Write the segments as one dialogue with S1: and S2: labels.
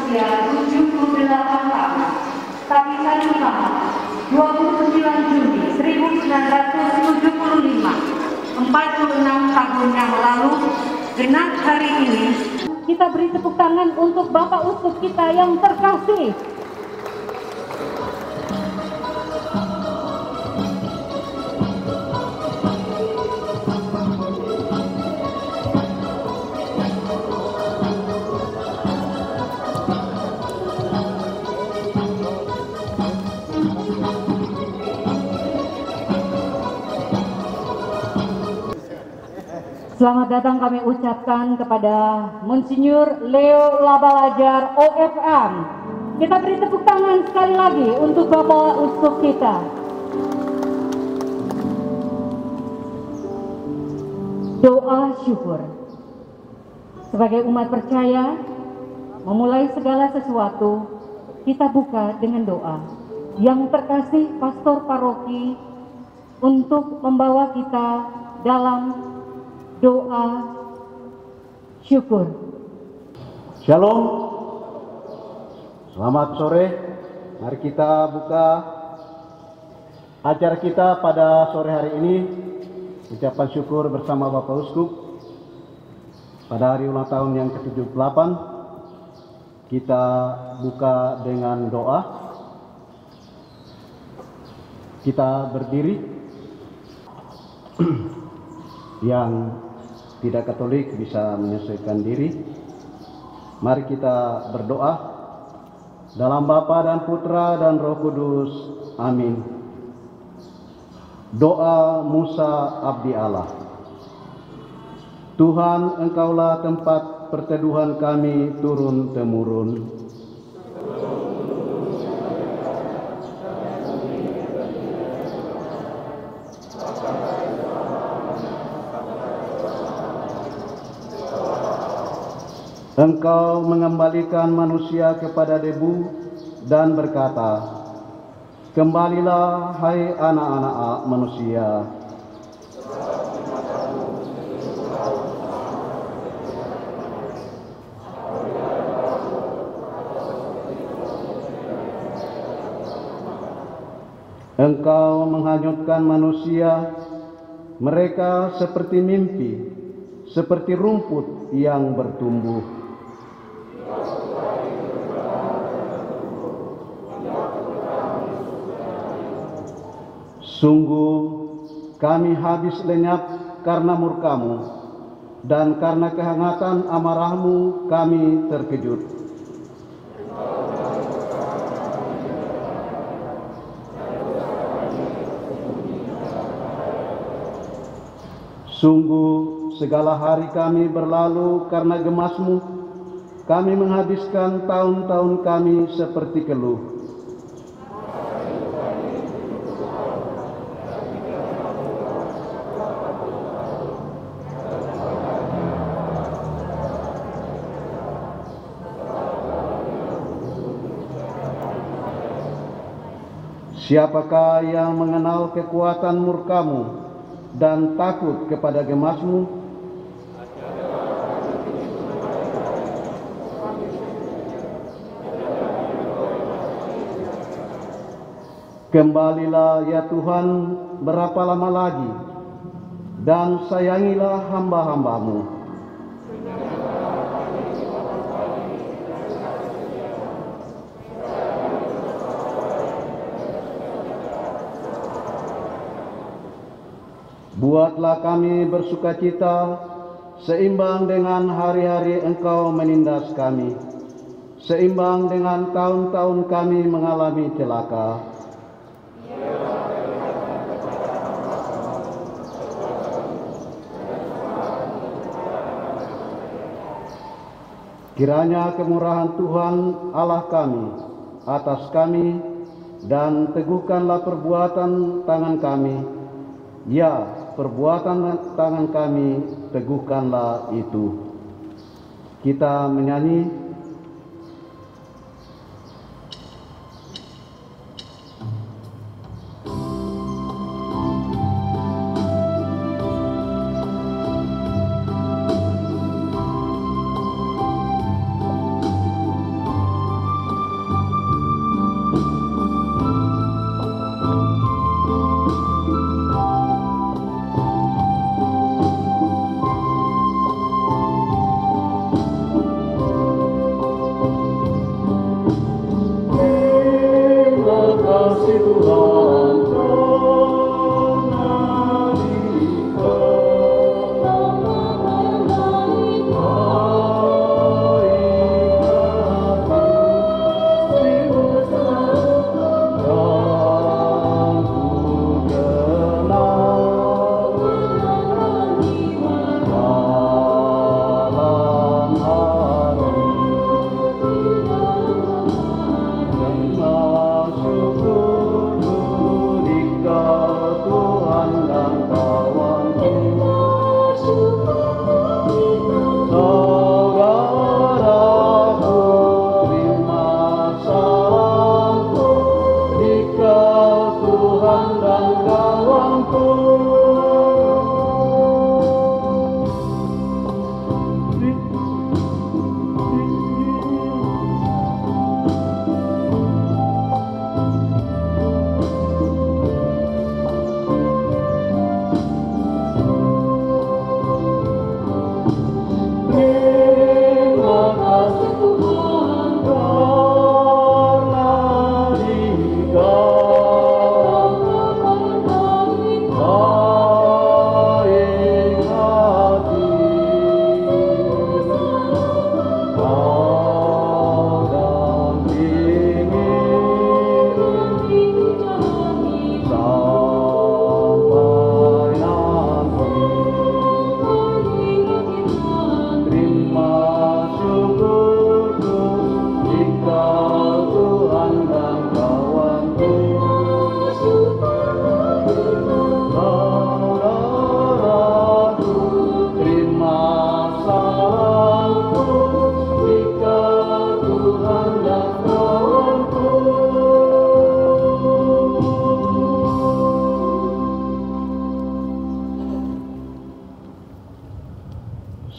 S1: berusia 78 tahun. Tapi satu nama, 29 Juni 1975, 46 tahun yang lalu, genap hari ini, kita beri tepuk tangan untuk Bapak Uskup kita yang terkasih. Selamat datang kami ucapkan kepada Monsinyur Leo Labalajar OFM. Kita beri tepuk tangan sekali lagi untuk Bapak Uskup kita. Doa syukur. Sebagai umat percaya, memulai segala sesuatu, kita buka dengan doa. Yang terkasih pastor paroki untuk membawa kita dalam doa syukur.
S2: Shalom, selamat sore. Mari kita buka acara kita pada sore hari ini. Ucapan syukur bersama Bapak Uskup pada hari ulang tahun yang ke-78. Kita buka dengan doa. Kita berdiri. Yang tidak Katolik bisa menyesuaikan diri. Mari kita berdoa dalam Bapa dan Putra dan Roh Kudus. Amin. Doa Musa Abdi Allah. Tuhan, Engkaulah tempat perteduhan kami turun-temurun. Engkau mengembalikan manusia kepada debu dan berkata, kembalilah hai anak-anak manusia. Engkau menghanyutkan manusia, mereka seperti mimpi, seperti rumput yang bertumbuh. Sungguh kami habis lenyap karena murka-Mu, dan karena kehangatan amarah-Mu kami terkejut. Sungguh segala hari kami berlalu karena gemas-Mu, kami menghabiskan tahun-tahun kami seperti keluh. Siapakah yang mengenal kekuatan murka-Mu dan takut kepada gemas-Mu? Kembalilah ya Tuhan, berapa lama lagi, dan sayangilah hamba-hamba-Mu. Buatlah kami bersukacita seimbang dengan hari-hari Engkau menindas kami, seimbang dengan tahun-tahun kami mengalami celaka. Kiranya kemurahan Tuhan Allah kami atas kami, dan teguhkanlah perbuatan tangan kami. Ya, perbuatan tangan kami, teguhkanlah itu. Kita menyanyi.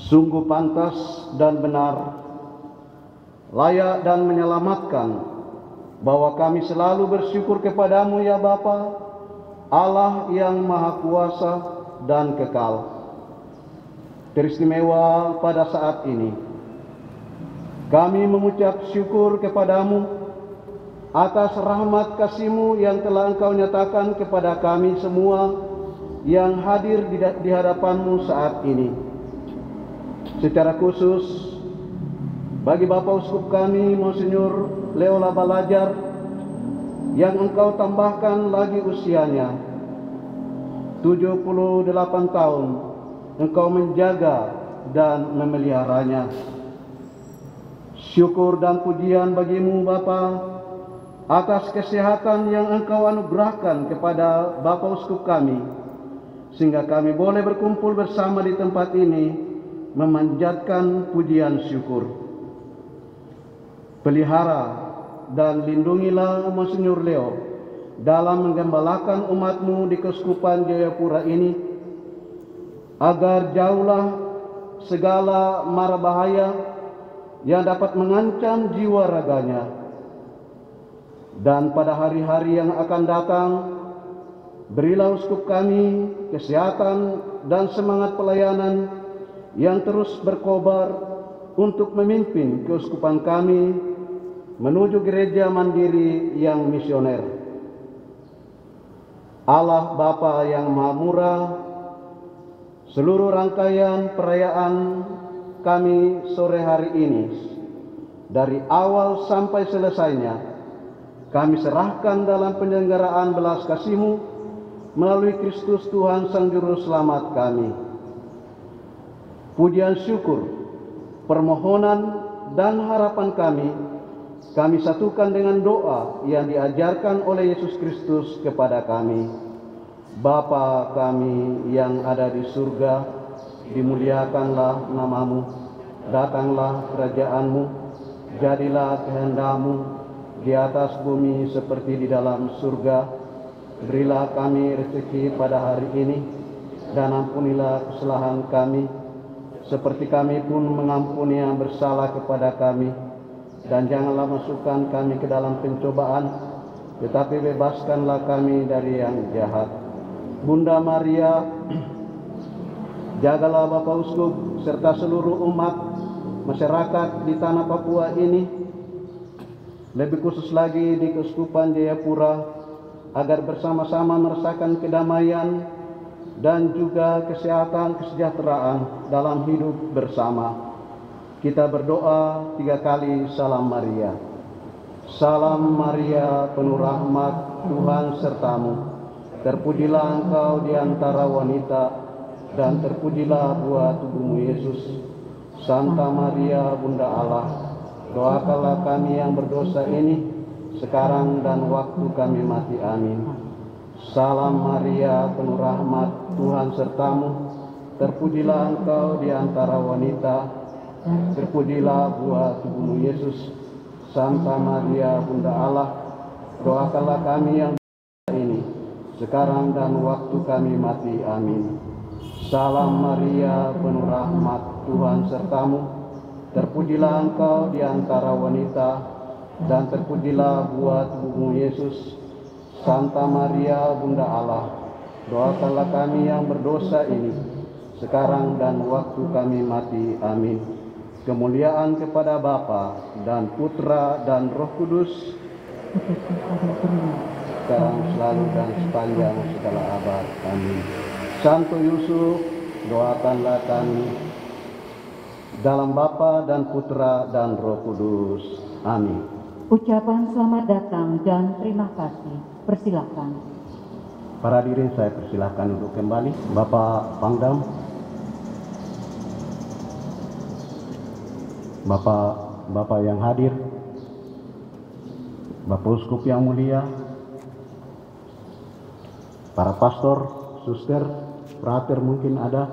S2: sungguh pantas dan benar, layak dan menyelamatkan, bahwa kami selalu bersyukur kepadamu ya Bapa, Allah yang Maha Kuasa dan kekal. Teristimewa pada saat ini, kami mengucap syukur kepadamu atas rahmat kasih-Mu yang telah Engkau nyatakan kepada kami semua yang hadir di hadapan-Mu saat ini. Secara khusus, bagi Bapak Uskup kami, Monsinyur Leo Labalajar, yang Engkau tambahkan lagi usianya, 78 tahun, Engkau menjaga dan memeliharanya. Syukur dan pujian bagi-Mu Bapa, atas kesehatan yang Engkau anugerahkan kepada Bapak Uskup kami, sehingga kami boleh berkumpul bersama di tempat ini, memanjatkan pujian syukur. Pelihara dan lindungilah Monsinyur Leo dalam menggembalakan umat-Mu di Keuskupan Jayapura ini, agar jauhlah segala mara bahaya yang dapat mengancam jiwa raganya. Dan pada hari-hari yang akan datang, berilah uskup kami kesehatan dan semangat pelayanan yang terus berkobar untuk memimpin keuskupan kami menuju gereja mandiri yang misioner. Allah Bapa yang Maha Murah, seluruh rangkaian perayaan kami sore hari ini, dari awal sampai selesainya, kami serahkan dalam penyelenggaraan belas kasih-Mu melalui Kristus Tuhan Sang Juru Selamat kami. Pujian syukur, permohonan dan harapan kami satukan dengan doa yang diajarkan oleh Yesus Kristus kepada kami. Bapa kami yang ada di surga, dimuliakanlah nama-Mu, datanglah kerajaan-Mu, jadilah kehendak-Mu di atas bumi seperti di dalam surga. Berilah kami rezeki pada hari ini, dan ampunilah kesalahan kami, seperti kami pun mengampuni yang bersalah kepada kami. Dan janganlah masukkan kami ke dalam pencobaan, tetapi bebaskanlah kami dari yang jahat. Bunda Maria, jagalah Bapak Uskup serta seluruh umat masyarakat di tanah Papua ini, lebih khusus lagi di Keuskupan Jayapura, agar bersama-sama merasakan kedamaian dan juga kesehatan kesejahteraan dalam hidup bersama. Kita berdoa 3 kali salam Maria. Salam Maria, penuh rahmat, Tuhan sertamu. Terpujilah engkau di antara wanita, dan terpujilah buah tubuhmu Yesus. Santa Maria, Bunda Allah, doakanlah kami yang berdosa ini, sekarang dan waktu kami mati. Amin. Salam Maria, penuh rahmat, Tuhan sertamu. Terpujilah engkau di antara wanita, terpujilah buah tubuhmu Yesus. Santa Maria, Bunda Allah, doakanlah kami yang berdosa ini, sekarang dan waktu kami mati. Amin. Salam Maria, penuh rahmat, Tuhan sertamu. Terpujilah engkau di antara wanita, dan terpujilah buah tubuhmu Yesus. Santa Maria, Bunda Allah, doakanlah kami yang berdosa ini, sekarang dan waktu kami mati. Amin. Kemuliaan kepada Bapa dan Putra dan Roh Kudus, sekarang, selalu, dan sepanjang segala abad. Amin. Santo Yusuf, doakanlah kami. Dalam Bapa dan Putra dan Roh Kudus. Amin.
S1: Ucapan selamat datang dan terima kasih. Persilakan.
S2: Para hadirin, saya persilahkan untuk kembali. Bapak Pangdam, Bapak yang hadir, Bapak Uskup yang mulia, para pastor, suster, frater mungkin ada.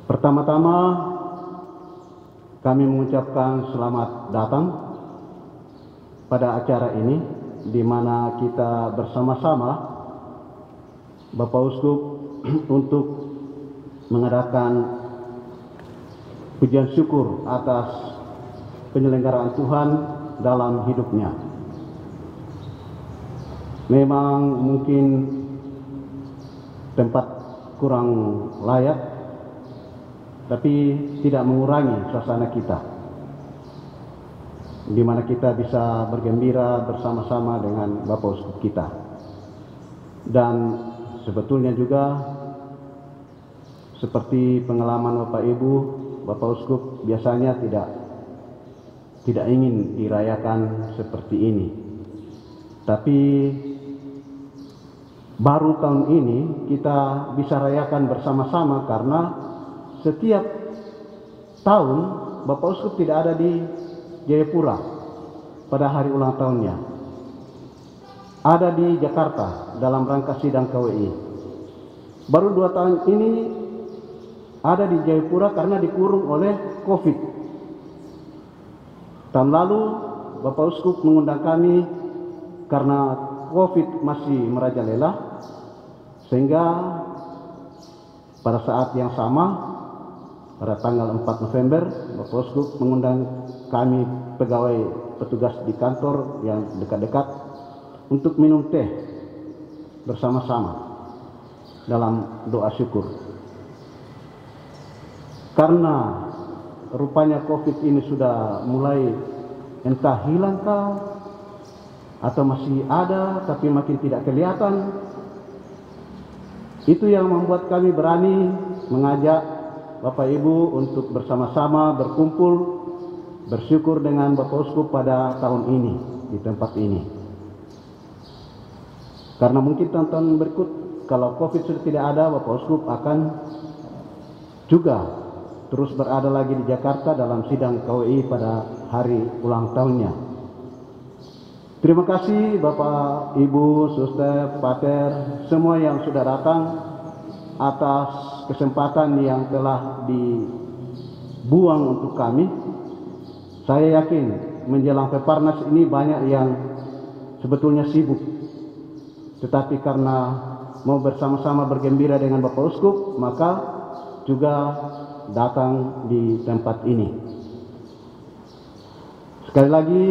S2: Pertama-tama kami mengucapkan selamat datang pada acara ini, di mana kita bersama-sama Bapak Uskup untuk mengadakan pujian syukur atas penyelenggaraan Tuhan dalam hidupnya. Memang mungkin tempat kurang layak, tapi tidak mengurangi suasana kita, di mana kita bisa bergembira bersama-sama dengan Bapak Uskup kita. Dan sebetulnya juga seperti pengalaman Bapak Ibu, Bapak Uskup biasanya tidak ingin dirayakan seperti ini. Tapi baru tahun ini kita bisa rayakan bersama-sama karena setiap tahun Bapak Uskup tidak ada di Jayapura pada hari ulang tahunnya. Ada di Jakarta dalam rangka sidang KWI. Baru 2 tahun ini ada di Jayapura karena dikurung oleh COVID. Tahun lalu Bapak Uskup mengundang kami karena COVID masih merajalela, sehingga pada saat yang sama pada tanggal 4 November Bapak Uskup mengundang kami pegawai petugas di kantor yang dekat-dekat untuk minum teh bersama-sama dalam doa syukur. Karena rupanya COVID ini sudah mulai entah hilangkah atau masih ada tapi makin tidak kelihatan. Itu yang membuat kami berani mengajak Bapak Ibu untuk bersama-sama berkumpul bersyukur dengan Bapak Uskup pada tahun ini di tempat ini. Karena mungkin tahun-tahun berikut kalau COVID sudah tidak ada, Bapak Uskup akan juga terus berada lagi di Jakarta dalam sidang KWI pada hari ulang tahunnya. Terima kasih Bapak, Ibu, Suster, Pater, semua yang sudah datang atas kesempatan yang telah dibuang untuk kami. Saya yakin menjelang Peparnas ini banyak yang sebetulnya sibuk, tetapi karena mau bersama-sama bergembira dengan Bapak Uskup, maka juga datang di tempat ini. Sekali lagi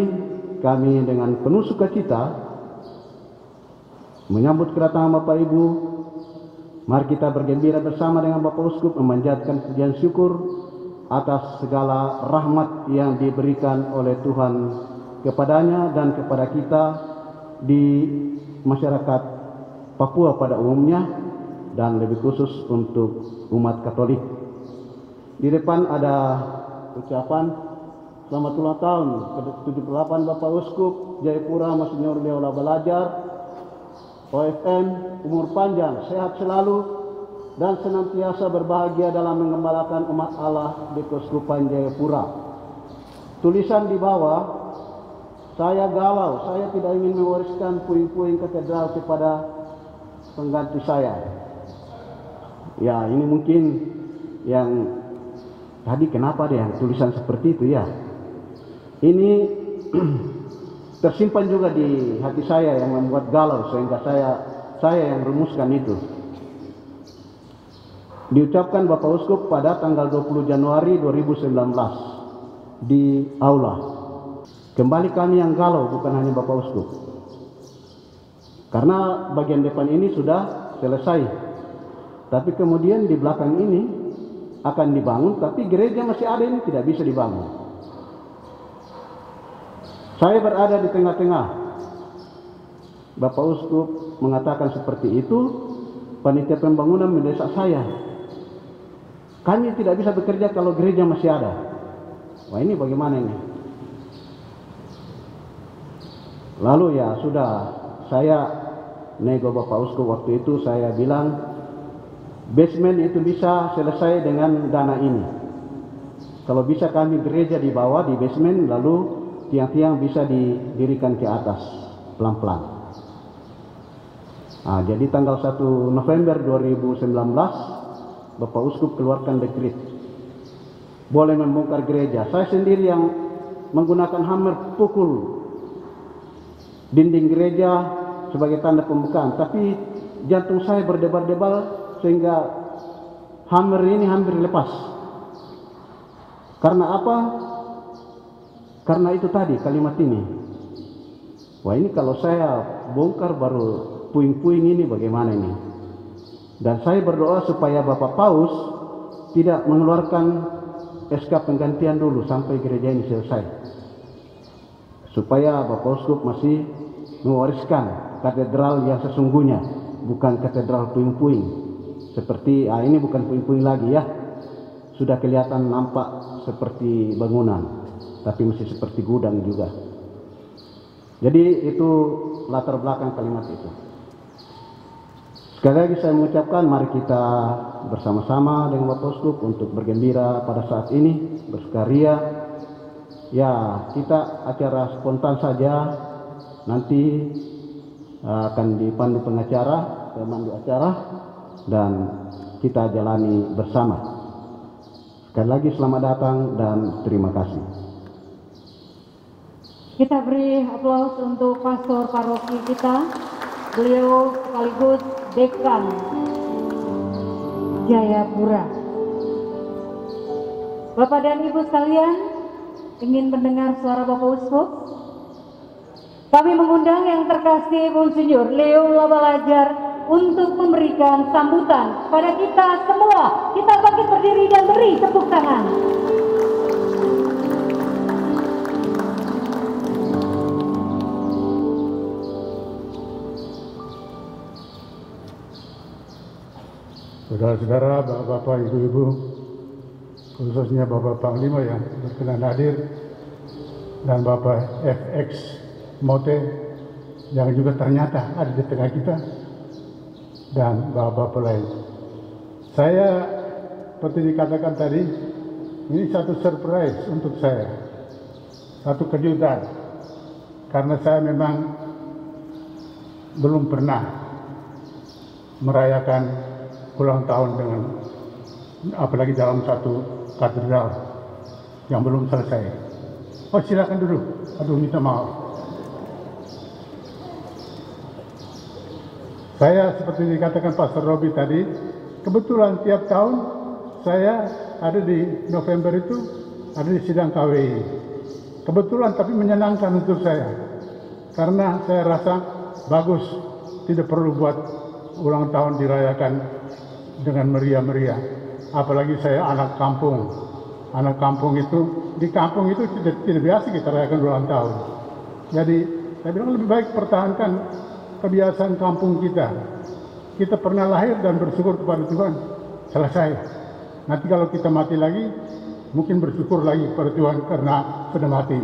S2: kami dengan penuh sukacita menyambut kedatangan Bapak Ibu. Mari kita bergembira bersama dengan Bapak Uskup memanjatkan pujian syukur atas segala rahmat yang diberikan oleh Tuhan kepadanya dan kepada kita di masyarakat Papua pada umumnya, dan lebih khusus untuk umat Katolik. Di depan ada ucapan selamat ulang tahun ke-78 Bapak Uskup Jayapura Monsinyur Leo Labalajar, OFM, umur panjang, sehat selalu, dan senantiasa berbahagia dalam mengembalakan umat Allah di Keuskupan Jayapura. Tulisan di bawah, saya galau, saya tidak ingin mewariskan puing-puing katedral kepada pengganti saya. Ya, ini mungkin yang tadi kenapa dia tulisan seperti itu ya. Ini tersimpan juga di hati saya yang membuat galau, sehingga saya yang rumuskan itu. Diucapkan Bapak Uskup pada tanggal 20 Januari 2019 di aula. Kembali kami yang galau, bukan hanya Bapak Uskup. Karena bagian depan ini sudah selesai. Tapi kemudian di belakang ini akan dibangun, tapi gereja masih ada, ini tidak bisa dibangun. Saya berada di tengah-tengah. Bapak Uskup mengatakan seperti itu, panitia pembangunan mendesak saya. Kami tidak bisa bekerja kalau gereja masih ada. Wah, ini bagaimana ini? Lalu ya sudah, saya nego Bapak Uskup waktu itu, saya bilang basement itu bisa selesai dengan dana ini. Kalau bisa kami gereja di bawah di basement, lalu tiang-tiang bisa didirikan ke atas pelan-pelan. Nah, jadi tanggal 1 November 2019 Bapak Uskup keluarkan dekret boleh membongkar gereja. Saya sendiri yang menggunakan hammer pukul dinding gereja sebagai tanda pembukaan, tapi jantung saya berdebar-debar sehingga hammer ini hampir lepas. Karena apa? Karena itu tadi kalimat ini. Wah, ini kalau saya bongkar baru puing-puing ini bagaimana ini? Dan saya berdoa supaya Bapak Paus tidak mengeluarkan SK penggantian dulu sampai gereja ini selesai. Supaya Bapak Uskup masih mewariskan katedral yang sesungguhnya, bukan katedral puing-puing. Seperti ini bukan puing-puing lagi ya. Sudah kelihatan nampak seperti bangunan, tapi masih seperti gudang juga. Jadi itu latar belakang kalimat itu. Sekali lagi saya mengucapkan, mari kita bersama-sama dengan Bapak Uskup untuk bergembira pada saat ini, bersukaria. Ya, kita acara spontan saja, nanti akan dipandu pengacara, pemandu acara, dan kita jalani bersama. Sekali lagi selamat datang dan terima kasih.
S1: Kita beri aplaus untuk pastor paroki kita. Beliau sekaligus dekan Jayapura. Bapak dan Ibu sekalian, ingin mendengar suara Bapak Uskup? Kami mengundang yang terkasih Monsinyur Leo Labalajar untuk memberikan sambutan pada kita semua. Kita bangkit berdiri dan beri tepuk tangan.
S3: Saudara-saudara, Bapak-Bapak, Ibu-Ibu, khususnya Bapak Panglima yang berkenan hadir, dan Bapak FX Mote yang juga ternyata ada di tengah kita, dan Bapak-Bapak lain. Saya, seperti dikatakan tadi, ini satu surprise untuk saya, satu kejutan, karena saya memang belum pernah merayakan ulang tahun dengan, apalagi dalam satu katedral yang belum selesai. Oh, silakan dulu. Aduh, minta maaf. Saya seperti dikatakan Pastor Robi tadi, kebetulan tiap tahun saya ada di November itu, ada di sidang KWI. Kebetulan tapi menyenangkan untuk saya, karena saya rasa bagus, tidak perlu buat ulang tahun dirayakan dengan meriah-meriah. Apalagi saya anak kampung. Anak kampung itu, di kampung itu tidak biasa kita rayakan ulang tahun. Jadi saya bilang lebih baik pertahankan kebiasaan kampung kita. Kita pernah lahir dan bersyukur kepada Tuhan. Selesai. Nanti kalau kita mati lagi, mungkin bersyukur lagi kepada Tuhan karena sudah mati.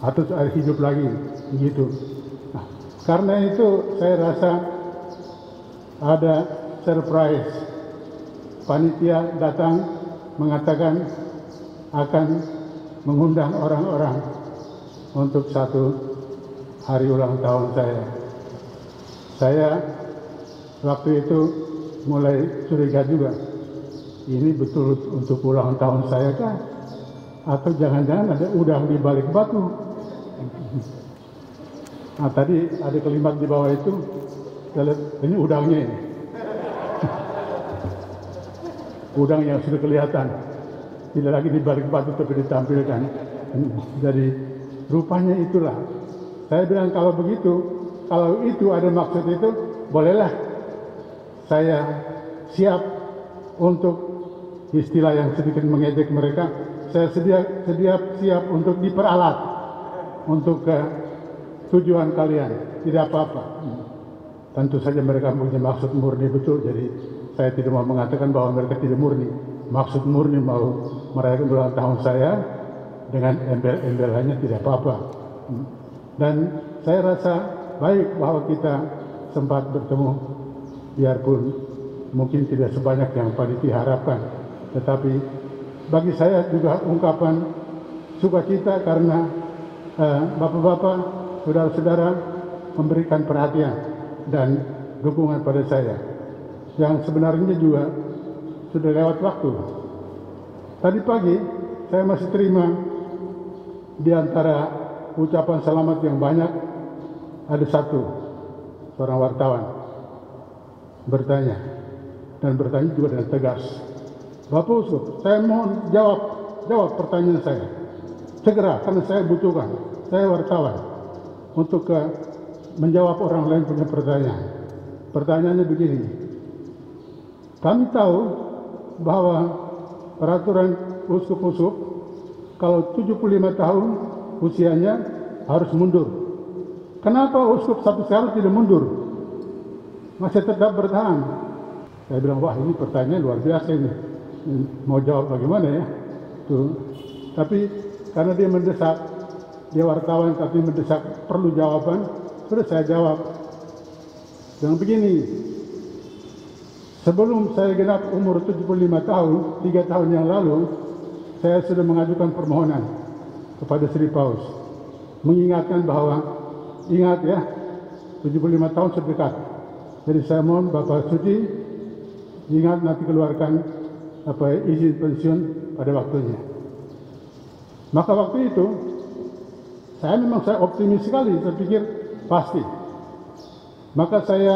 S3: Atau hidup lagi. Begitu. Nah, karena itu saya rasa ada surprise. Panitia datang mengatakan akan mengundang orang-orang untuk satu hari ulang tahun saya. Saya waktu itu mulai curiga juga. Ini betul untuk ulang tahun saya kah? Atau jangan-jangan ada udang di balik batu? Nah, tadi ada kalimat di bawah itu, saya lihat, ini udangnya ini. Udang yang sudah kelihatan, tidak lagi di balik batu tapi ditampilkan. Jadi rupanya itulah. Saya bilang kalau begitu, kalau itu ada maksud itu, bolehlah saya siap untuk istilah yang sedikit mengejek mereka. Saya siap untuk diperalat untuk ke tujuan kalian, tidak apa-apa. Tentu saja mereka punya maksud murni betul, jadi saya tidak mau mengatakan bahwa mereka tidak murni. Maksud murni mau merayakan ulang tahun saya dengan embel-embelannya tidak apa-apa. Dan saya rasa baik bahwa kita sempat bertemu, biarpun mungkin tidak sebanyak yang panitia harapkan. Tetapi bagi saya juga ungkapan sukacita karena bapak-bapak, saudara-saudara memberikan perhatian dan dukungan pada saya. Yang sebenarnya juga sudah lewat waktu. Tadi pagi saya masih terima di antara ucapan selamat yang banyak, ada satu seorang wartawan bertanya, dan bertanya juga dengan tegas. Bapak Uskup, saya mohon jawab jawab pertanyaan saya. Segera, karena saya butuhkan. Saya wartawan untuk menjawab orang lain punya pertanyaan. Pertanyaannya begini. Kami tahu bahwa peraturan uskup-uskup kalau 75 tahun usianya harus mundur. Kenapa uskup sampai sekarang tidak mundur? Masih tetap bertahan. Saya bilang, wah ini pertanyaan luar biasa ini. Mau jawab bagaimana ya? Tuh. Tapi karena dia mendesak, dia wartawan tapi mendesak perlu jawaban, sudah saya jawab. Yang begini, sebelum saya genap umur 75 tahun, 3 tahun yang lalu, saya sudah mengajukan permohonan kepada Sri Paus. Mengingatkan bahwa, ingat ya, 75 tahun sedekat. Jadi saya mohon Bapak Suci, ingat nanti keluarkan izin pensiun pada waktunya. Maka waktu itu, saya optimis sekali, saya pikir pasti. Maka saya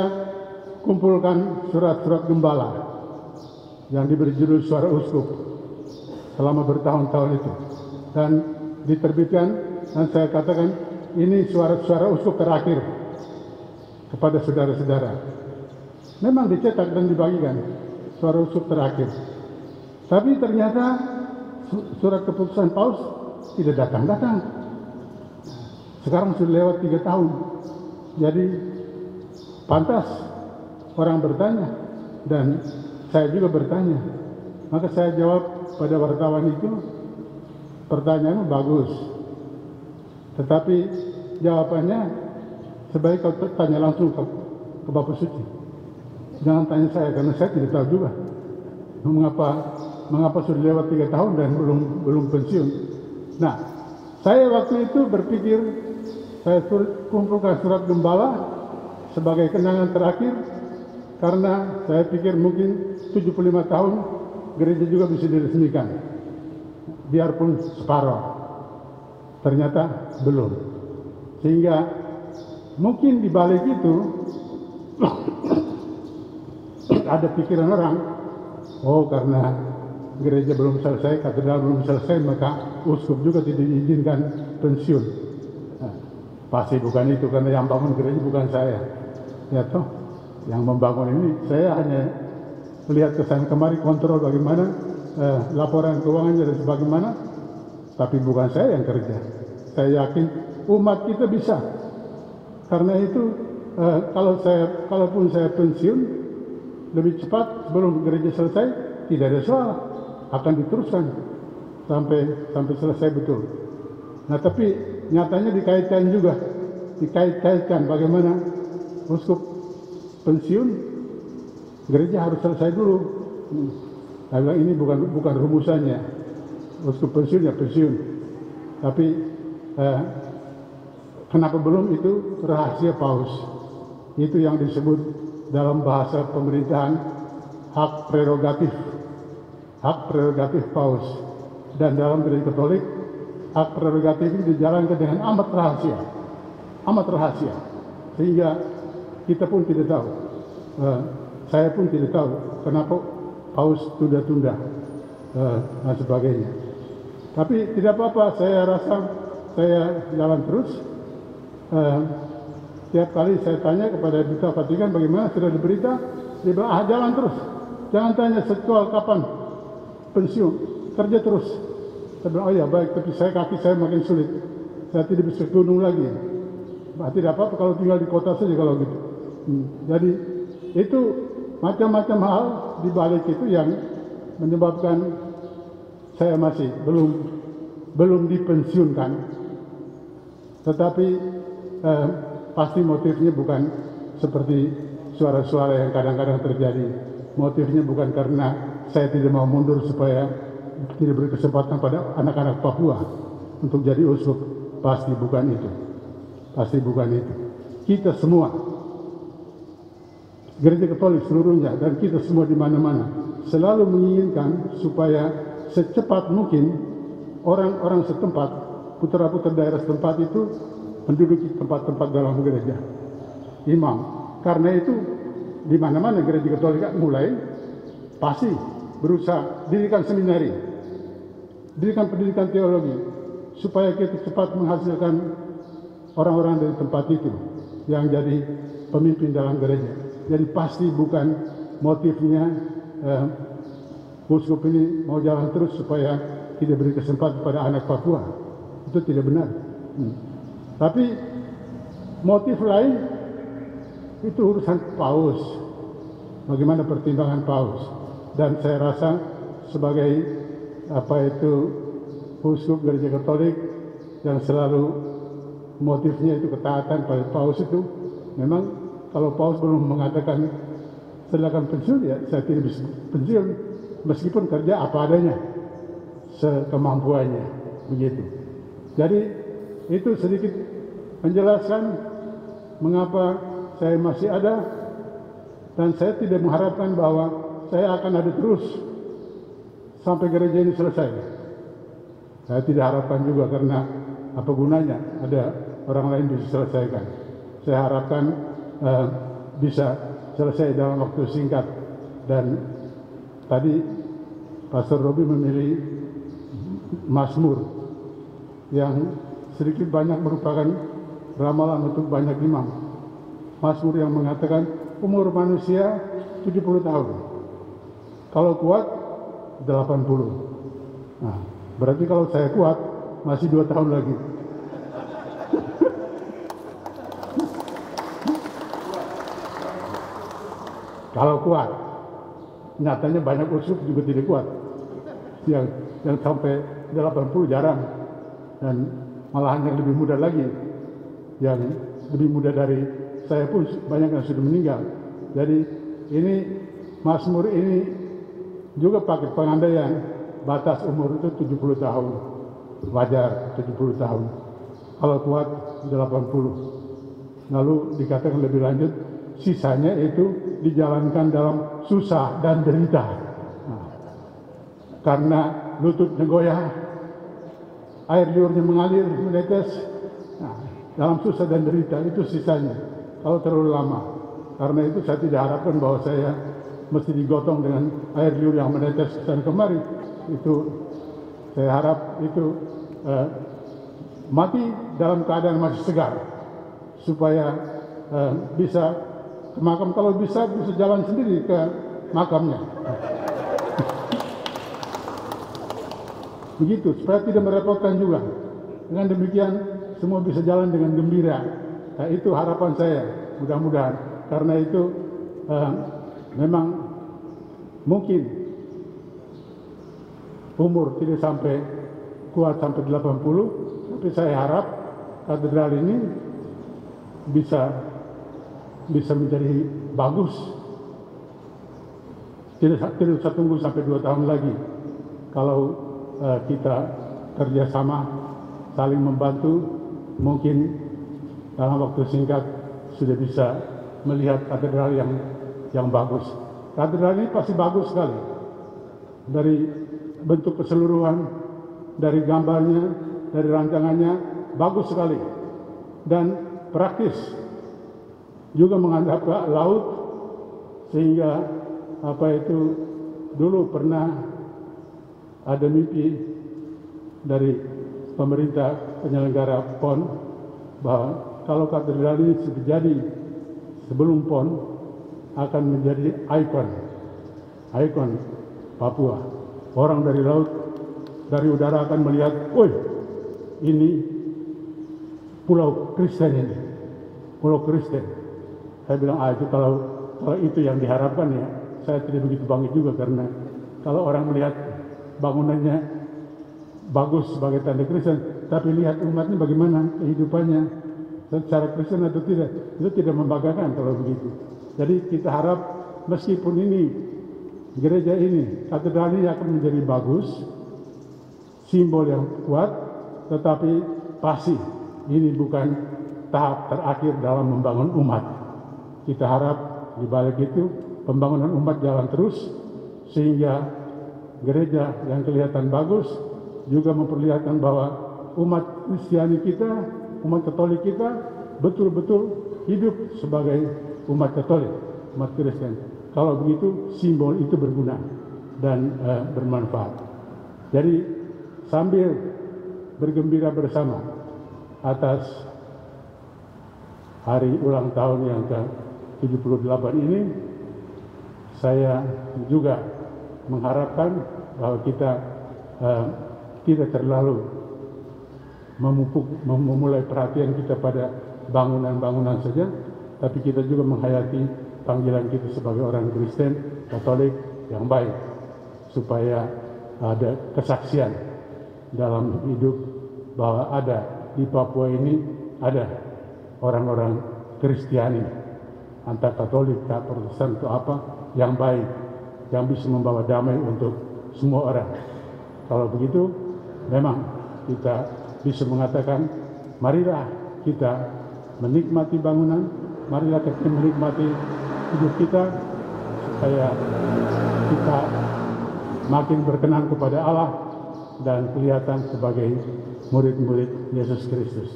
S3: kumpulkan surat-surat gembala yang diberi judul Suara Uskup selama bertahun-tahun itu. Dan diterbitkan, dan saya katakan, ini suara-suara uskup terakhir kepada saudara-saudara. Memang dicetak dan dibagikan, suara uskup terakhir. Tapi ternyata surat keputusan Paus tidak datang-datang. Sekarang sudah lewat 3 tahun. Jadi pantas orang bertanya dan saya juga bertanya. Maka saya jawab pada wartawan itu, pertanyaannya bagus. Tetapi jawabannya sebaik kau tanya langsung ke Bapak Suci. Jangan tanya saya karena saya tidak tahu juga mengapa sudah lewat 3 tahun dan belum pensiun. Nah, saya waktu itu berpikir saya kumpulkan surat gembala sebagai kenangan terakhir karena saya pikir mungkin 75 tahun gereja juga bisa diresmikan, biarpun separuh. Ternyata belum. Sehingga mungkin di balik itu ada pikiran orang, oh karena gereja belum selesai, katedral belum selesai, maka uskup juga tidak diizinkan pensiun. Nah, pasti bukan itu, karena yang bangun gereja bukan saya. Ya toh, yang membangun ini saya hanya melihat kesan kemari, kontrol bagaimana laporan keuangannya dan sebagaimana, tapi bukan saya yang kerja. Saya yakin umat kita bisa. Karena itu kalaupun saya pensiun lebih cepat sebelum gereja selesai, tidak ada soal, akan diteruskan sampai selesai betul. Nah, tapi nyatanya dikait-kaitkan bagaimana uskup pensiun, gereja harus selesai dulu. Nah, ini bukan rumusannya. Uskup pensiun ya pensiun. Tapi kenapa belum, itu rahasia Paus. Itu yang disebut dalam bahasa pemerintahan hak prerogatif Paus. Dan dalam gereja Katolik, hak prerogatif ini dijalankan dengan amat rahasia, sehingga kita pun tidak tahu, saya pun tidak tahu kenapa Paus tunda-tunda dan sebagainya. Tapi tidak apa-apa, saya rasa saya jalan terus. Tiap kali saya tanya kepada Duta Vatikan bagaimana, sudah diberita, dia bilang jalan terus, jangan tanya soal kapan pensiun, kerja terus. Saya bilang, oh ya baik, tapi kaki saya makin sulit, saya tidak bisa gunung lagi. Tidak apa-apa kalau tinggal di kota saja kalau gitu. Jadi itu macam-macam hal di balik itu yang menyebabkan saya masih belum dipensiunkan. Tetapi pasti motifnya bukan seperti suara-suara yang kadang-kadang terjadi. Motifnya bukan karena saya tidak mau mundur supaya tidak beri kesempatan pada anak-anak Papua untuk jadi uskup. Pasti bukan itu. Pasti bukan itu. Kita semua, gereja Katolik seluruhnya dan kita semua di mana-mana selalu menginginkan supaya secepat mungkin orang-orang setempat, putra-putra daerah setempat itu menduduki tempat-tempat dalam gereja, imam. Karena itu di mana-mana gereja Katolik mulai pasti berusaha dirikan seminari. pendidikan teologi, supaya kita cepat menghasilkan orang-orang dari tempat itu yang jadi pemimpin dalam gereja. Jadi pasti bukan motifnya uskup ini mau jalan terus supaya tidak beri kesempatan pada anak Papua. Itu tidak benar. Tapi motif lain itu urusan Paus. Bagaimana pertimbangan Paus? Dan saya rasa sebagai uskup gereja Katolik yang selalu motifnya itu ketaatan pada Paus itu, memang kalau Paus belum mengatakan silakan pensiun, ya saya tidak bisa pensiun meskipun kerja apa adanya sekemampuannya, begitu. Jadi itu sedikit menjelaskan mengapa saya masih ada, dan saya tidak mengharapkan bahwa saya akan ada terus sampai gereja ini selesai. Saya tidak harapkan juga, karena apa gunanya ada orang lain bisa selesaikan. Saya harapkan bisa selesai dalam waktu singkat. Dan tadi Pastor Robi memilih Mazmur yang sedikit banyak merupakan ramalan untuk banyak imam. Mazmur yang mengatakan umur manusia 70 tahun. Kalau kuat 80. Nah, berarti kalau saya kuat masih 2 tahun lagi. Kalau kuat, nyatanya banyak uskup juga tidak kuat. Yang sampai 80 jarang, dan malahan yang lebih muda lagi, yang lebih muda dari saya pun banyak yang sudah meninggal. Jadi ini Mazmur ini juga pakai pengandaian batas umur itu 70 tahun, wajar 70 tahun. Kalau kuat 80. Lalu dikatakan lebih lanjut, sisanya itu dijalankan dalam susah dan derita. Nah, karena lututnya goyah, air liurnya mengalir, menetes. Nah, dalam susah dan derita itu sisanya. Kalau terlalu lama. Karena itu saya tidak harapkan bahwa saya mesti digotong dengan air liur yang menetes kesana kemari. Itu saya harap itu mati dalam keadaan masih segar, supaya bisa ke makam. Kalau bisa jalan sendiri ke makamnya. Begitu, supaya tidak merepotkan juga. Dengan demikian semua bisa jalan dengan gembira. Nah, itu harapan saya, mudah-mudahan. Karena itu memang mungkin umur tidak sampai kuat sampai 80, tapi saya harap katedral ini bisa menjadi bagus. Tidak usah tunggu sampai 2 tahun lagi. Kalau kita kerjasama, saling membantu, mungkin dalam waktu singkat sudah bisa melihat katedral yang bagus. Katedral ini pasti bagus sekali. Dari bentuk keseluruhan, dari gambarnya, dari rancangannya, bagus sekali. Dan praktis. Juga menghadap ke laut, sehingga dulu pernah ada mimpi dari pemerintah penyelenggara PON bahwa kalau katedral ini terjadi sebelum PON akan menjadi ikon Papua. Orang dari laut, dari udara akan melihat, woi, ini pulau Kristen ini, pulau Kristen. Saya bilang, itu kalau itu yang diharapkan, ya saya tidak begitu bangkit juga, karena kalau orang melihat bangunannya bagus sebagai tanda Kristen, tapi lihat umatnya bagaimana kehidupannya secara Kristen atau tidak, itu tidak membanggakan kalau begitu. Jadi kita harap meskipun ini gereja ini, katedral ini akan menjadi bagus, simbol yang kuat, tetapi pasti ini bukan tahap terakhir dalam membangun umat. Kita harap di balik itu pembangunan umat jalan terus, sehingga gereja yang kelihatan bagus juga memperlihatkan bahwa umat Kristiani kita, umat Katolik kita betul-betul hidup sebagai umat Katolik, umat Kristen. Kalau begitu simbol itu berguna dan bermanfaat. Jadi sambil bergembira bersama atas hari ulang tahun yang ke-78 ini, saya juga mengharapkan bahwa kita tidak terlalu memulai perhatian kita pada bangunan-bangunan saja, tapi kita juga menghayati panggilan kita sebagai orang Kristen Katolik yang baik, supaya ada kesaksian dalam hidup bahwa ada di Papua ini ada orang-orang Kristiani, entah Katolik, entah Protestan, atau apa, yang baik, yang bisa membawa damai untuk semua orang. Kalau begitu, memang kita bisa mengatakan, marilah kita menikmati bangunan, marilah kita menikmati hidup kita, supaya kita makin berkenan kepada Allah dan kelihatan sebagai murid-murid Yesus Kristus.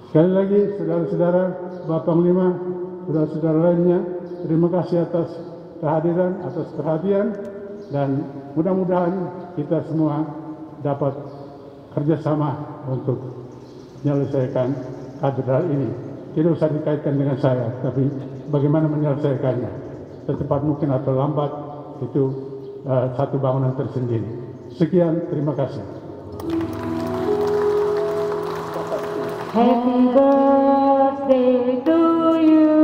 S3: Sekali lagi, saudara-saudara, Bapak Panglima, saudara-saudara lainnya, terima kasih atas kehadiran, atas perhatian, dan mudah-mudahan kita semua dapat kerjasama untuk menyelesaikan katedral ini. Tidak usah dikaitkan dengan saya, tapi bagaimana menyelesaikannya. Secepat mungkin atau lambat, itu satu bangunan tersendiri. Sekian, terima kasih.
S1: Happy birthday to you.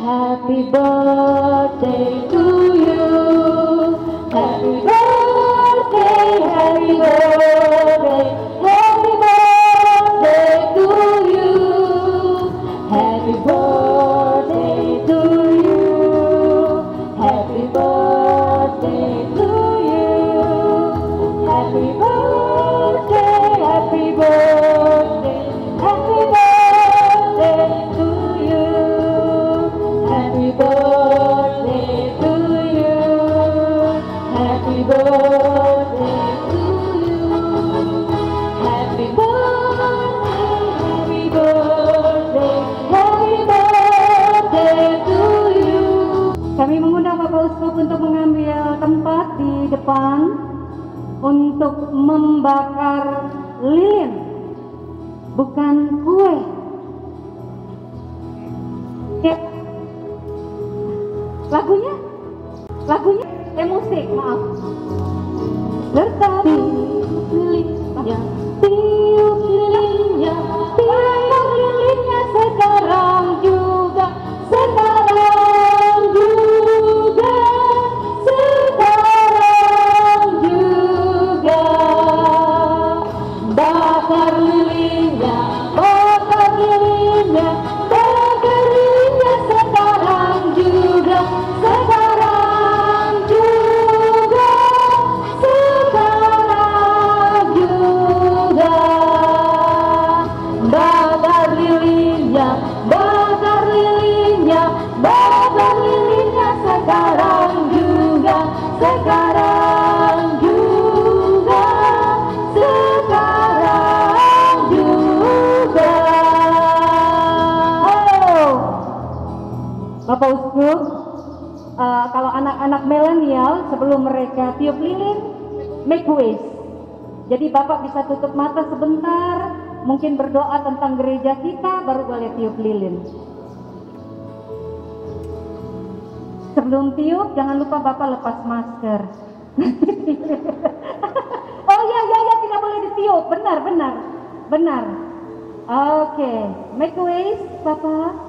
S1: Happy birthday to you. Happy birthday, happy birthday, happy birthday to you. Happy birthday to you. Happy birthday to you. Happy birthday, happy birthday, happy birthday to you. Happy birthday to you. Happy birthday to you. Happy birthday, happy birthday to you. Kami mengundang Bapak Uskup untuk mengambil tempat di depan untuk membakar lilin, bukan kue. Ya. Lagunya musik, maaf. Bertani lilinnya, tiup lilinnya, tiup lilinnya sekarang juga, sekarang juga, sekarang juga. Bakar lilinnya, bakar lilinnya, bakar lilinnya sekarang juga, sekarang juga, sekarang juga. Bakar lilinnya, bakar lilinnya, bakar lilinnya sekarang juga, sekarang juga, sekarang juga. Halo Bapak Uskup, kalau anak-anak milenial sebelum mereka tiup lilin, make wish. Jadi Bapak bisa tutup mata sebentar, mungkin berdoa tentang gereja kita, baru boleh tiup lilin. Sebelum tiup, jangan lupa Bapak lepas masker. Oh ya, tidak boleh ditiup, benar. Oke, make wish Bapak.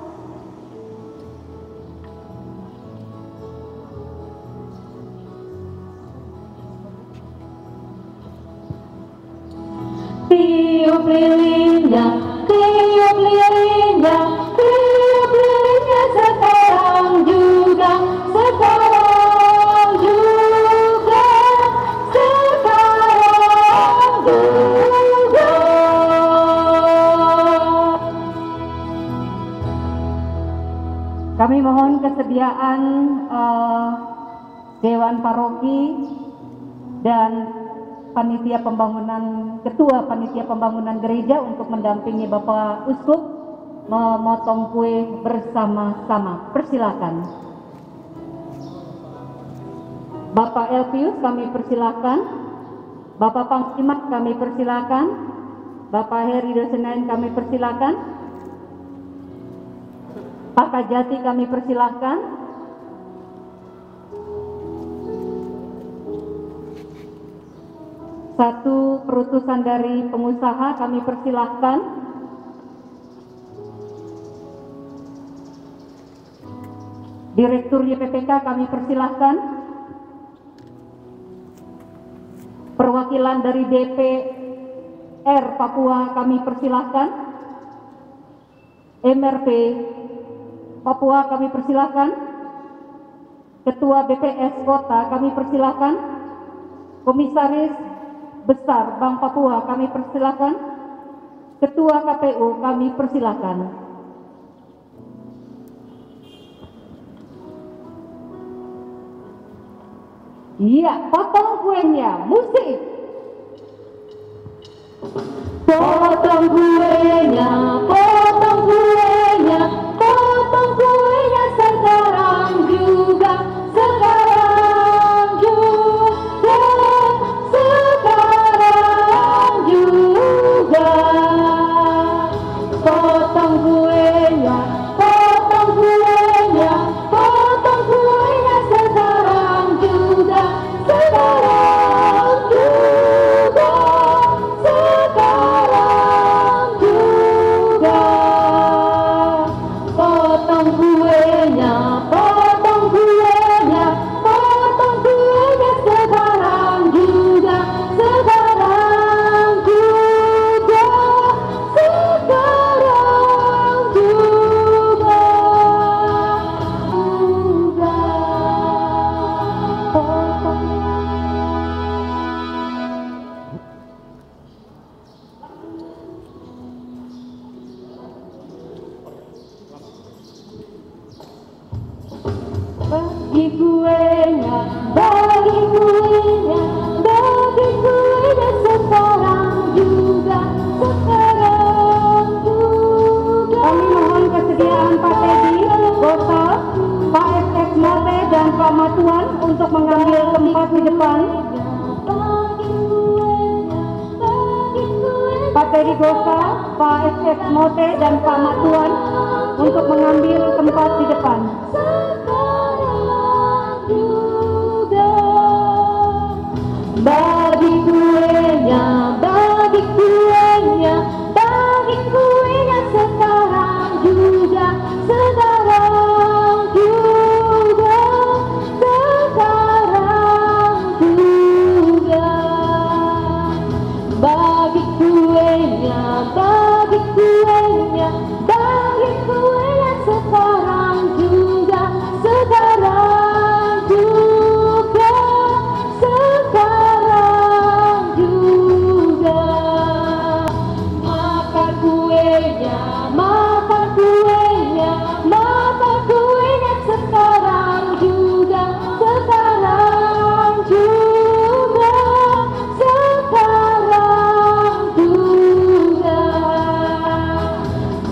S1: Tiup lilinnya, tiup lilinnya, tiup lilinnya sekarang juga, sekarang juga, sekarang juga. Kami mohon kesediaan Dewan Paroki dan Panitia Pembangunan, Ketua Panitia Pembangunan Gereja untuk mendampingi Bapak Uskup memotong kue bersama-sama. Persilakan. Bapak Elpius, kami persilakan. Bapak Panglima kami persilakan, Bapak Heri Dosenain kami persilakan, Pak Kajati kami persilakan, satu perutusan dari pengusaha kami persilahkan, Direktur YPPK kami persilahkan, perwakilan dari DPR Papua kami persilahkan, MRP Papua kami persilahkan, Ketua BPS Kota kami persilahkan, Komisaris Besar Bank Papua kami persilahkan, Ketua KPU kami persilahkan. Iya, potong kuenya, musik. Potong kuenya, potong kuenya, potong kuenya sekarang juga, sekarang juga, sekarang juga. Potong kuenya, potong kuenya, potong kuenya sekarang juga, sekarang juga, sekarang juga. Potong kuenya, potong kuenya, potong kuenya sekarang juga, sekarang juga, sekarang juga. Bagi kuenya, bagi kuenya, bagi kuenya sekarang juga, sekarang juga. Kami mohon kesediaan Pak Teddy Gosa, Pak FX Mote dan Pak Matuan untuk mengambil tempat di depan. Pak Teddy Gosa, Pak FX Mote dan Pak Matuan untuk mengambil tempat di depan. Bagi kuenya, bagi kuenya, bagi kuenya sekarang juga, sekarang juga, sekarang juga. Bagi kuenya, bagi kuenya, bagi kuenya sekarang juga, sekarang juga, sekarang juga. Makan kuenya, makan kuenya, makan kuenya sekarang juga, sekarang juga, sekarang juga.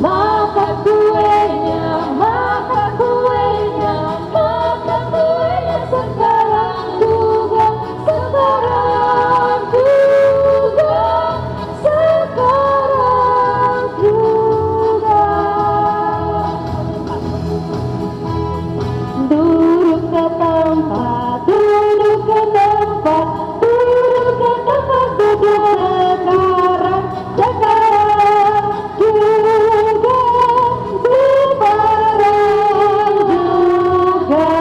S1: Makan kuenya, makan kuenya, makan kuenya sekarang juga, sekarang juga, sekarang juga. Duduk ke tempat, duduk ke tempat, duduk ke tempat, duduk sekarang, sekarang juga, sekarang juga.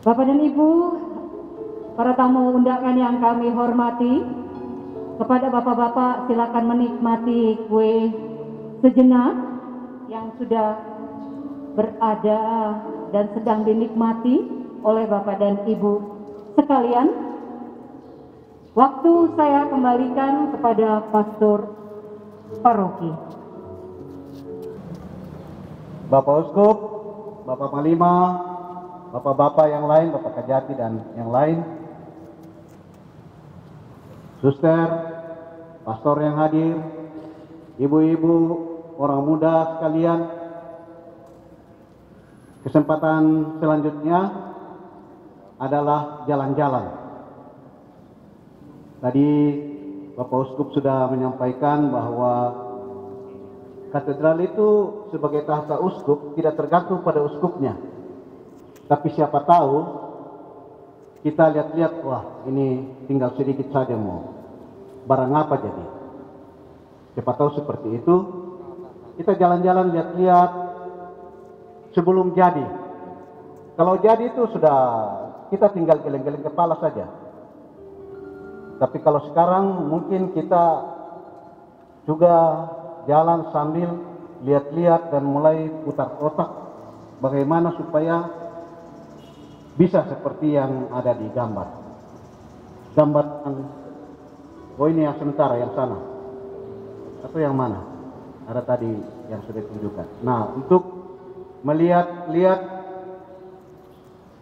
S1: Bapak dan Ibu, para tamu undangan yang kami hormati, kepada bapak-bapak silakan menikmati kue sejenak yang sudah berada dan sedang dinikmati oleh Bapak dan Ibu sekalian. Waktu saya kembalikan kepada Pastor Paroki.
S2: Bapak Uskup, Bapak Panglima, Bapak-bapak yang lain, Bapak Kajati dan yang lain, suster, pastor yang hadir, ibu-ibu, orang muda sekalian. Kesempatan selanjutnya adalah jalan-jalan. Tadi Bapak Uskup sudah menyampaikan bahwa katedral itu sebagai tahta uskup tidak tergantung pada uskupnya. Tapi siapa tahu kita lihat-lihat, wah ini tinggal sedikit saja mau barang apa jadi. Siapa tahu seperti itu. Kita jalan-jalan lihat-lihat sebelum jadi. Kalau jadi itu sudah kita tinggal geleng-geleng kepala saja. Tapi kalau sekarang mungkin kita juga jalan sambil lihat-lihat dan mulai putar otak bagaimana supaya bisa seperti yang ada di gambar. Gambar oh ini yang sementara, yang sana. Atau yang mana? Ada tadi yang sudah ditunjukkan. Nah, untuk melihat-lihat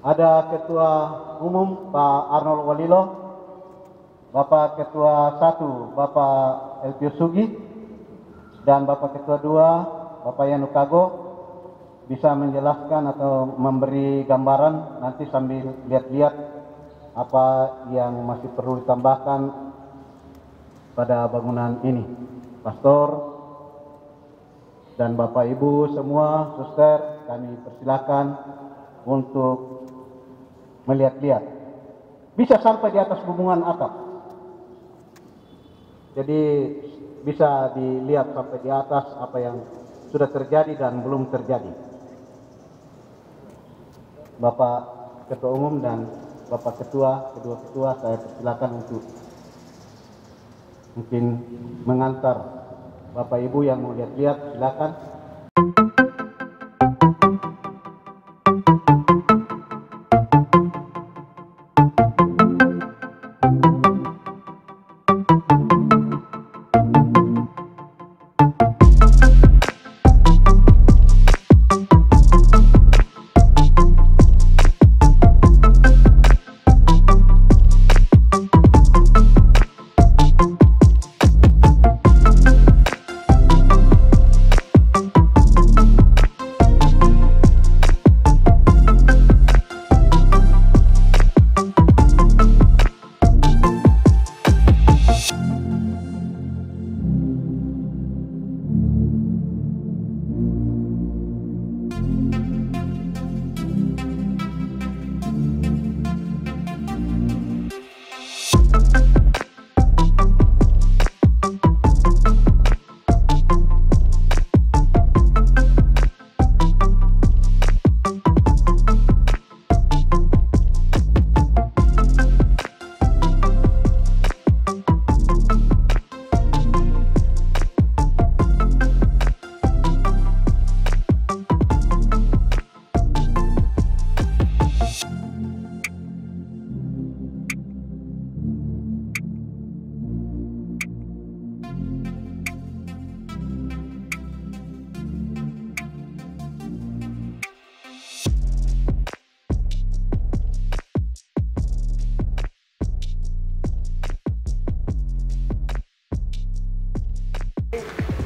S2: ada Ketua Umum Pak Arnold Walilo, Bapak Ketua 1 Bapak Elpius Sugi, dan Bapak Ketua 2 Bapak Yanu Kago bisa menjelaskan atau memberi gambaran nanti sambil lihat-lihat apa yang masih perlu ditambahkan pada bangunan ini. Pastor dan Bapak Ibu semua, suster, kami persilakan untuk melihat-lihat. Bisa sampai di atas hubungan atap. Jadi bisa dilihat sampai di atas apa yang sudah terjadi dan belum terjadi. Bapak Ketua Umum dan Bapak Ketua, kedua ketua, saya persilakan untuk mungkin mengantar Bapak Ibu yang mau lihat-lihat, silakan.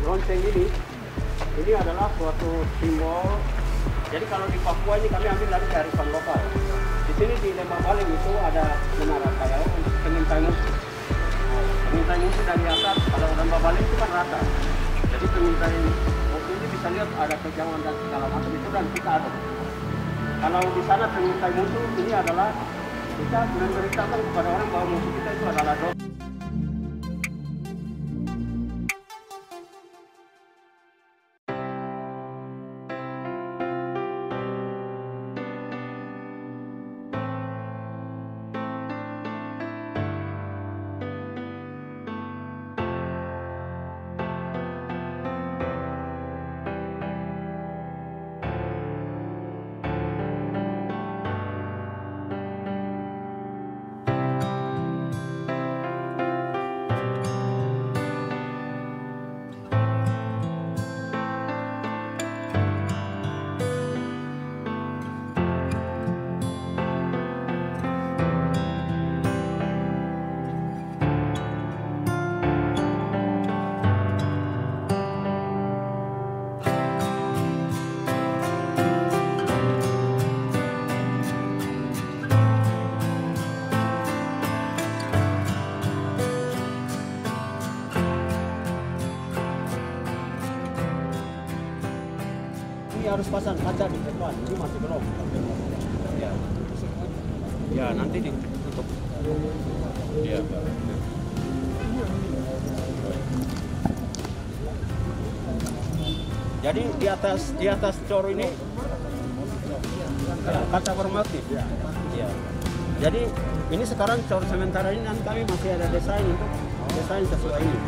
S2: Lonceng ini adalah suatu simbol. Jadi kalau di Papua ini kami ambil dari kearifan lokal. Di sini di Lembah Baleng itu ada menara kayak untuk pengintai musuh. Pengintai musuh dari atas, kalau Lembah Baleng itu kan rata. Jadi pengintai musuh ini bisa lihat ada kejauhan dan segala macam itu, dan kita ada. Kalau di sana pengintai musuh ini adalah kita memberitakan kepada orang bahwa musuh kita itu adalah dosa. harus pasang kaca di depan. Ini masih belum. Ya. Ya, nanti ditutup. Ya. Jadi di atas cor ini kaca formatif. Ya. Jadi ini sekarang cor sementara ini nanti kami masih ada desain untuk desain sesuai ini.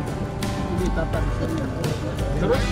S2: Ini tata desainnya. Terus